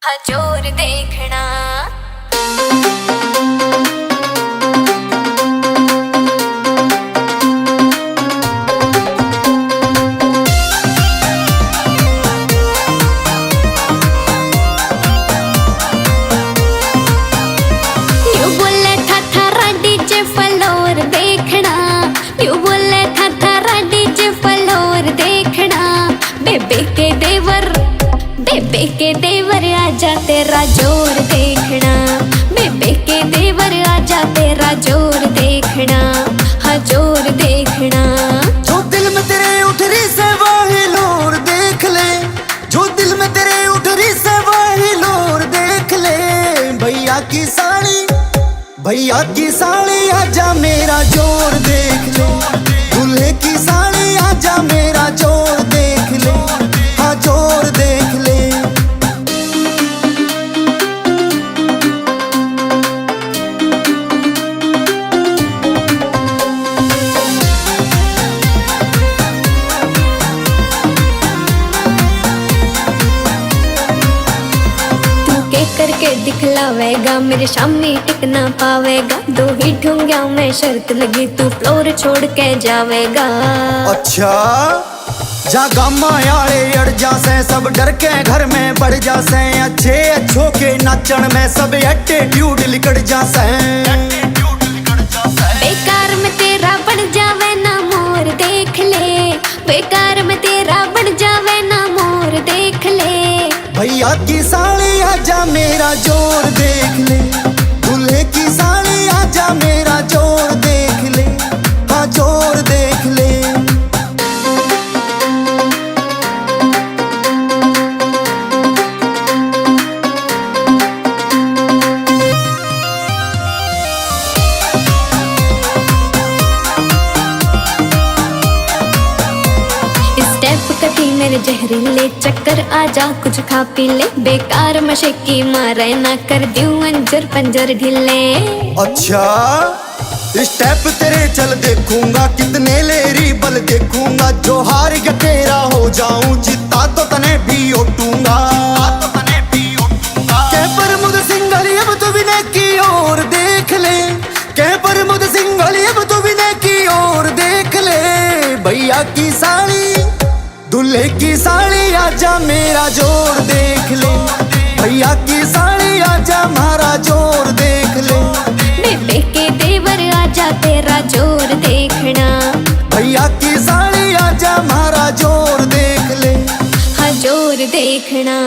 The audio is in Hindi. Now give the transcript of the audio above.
जोर देखना। न्यू बोले था डीजे फ्लोर देखना, न्यू बोले था डीजे फ्लोर देखना। बेबे के देवर आजा तेरा जोर देखना, बेबे के देवर आजा तेरा जोर देखना, हाँ जोर देखना। जो दिल में तेरे उठ रही से वही लोर देख ले, जो दिल में तेरे उठ रही से वही लोर देख ले। भैया की साड़ी आजा मेरा जोर देख ले, दूल्हे की साड़ी आजा मेरा जोर देख ले, हाँ जोर देख ले। करके दिखलावेगा मेरे सामने टिक ना पावेगा। दो ही ठूंगा में शर्त लगी तू फ्लोर छोड़ के जावेगा। अच्छा जा गामा यारे अड़ जासे, सब डर के घर में बढ़ जासे। अच्छे अच्छों के नाचन में सब एटीट्यूड लिकड़ जासे। बेकार में तेरा बन जावे ना मोर देख ले, बेकार में तेरा बन जावे ना मोर देख ले। भैया की साड़ी आजा मेरा जोर देख ले, दूल्हे की साड़ी आजा मेरा जोर देख ले, हाँ जोर देख ले। कटी मेरे जहरीले चक्कर आजा कुछ खा पी ले। बेकार मशक्की मारे ना कर दूं अंजर पंजर ढीले। अच्छा स्टेप तेरे चल देखूंगा, कितने लेरी बल देखूंगा। जो हार गया तेरा हो जाऊं जीता तो तने भी उठूंगा। कह पर मुझ सिंगल अब तो विनय की ओर देख ले, कह पर मुझ सिंगल अब तो विनय की ओर देख ले। भैया की साड़ी दूल्हे की साड़ी आजा मेरा जोर देख ले, भैया की साड़ी आजा हमारा जोर देख ले। बेबे के देवर आजा तेरा जोर देखना, भैया की साड़ी आजा हमारा जोर देख ले, हाँ जोर देखना।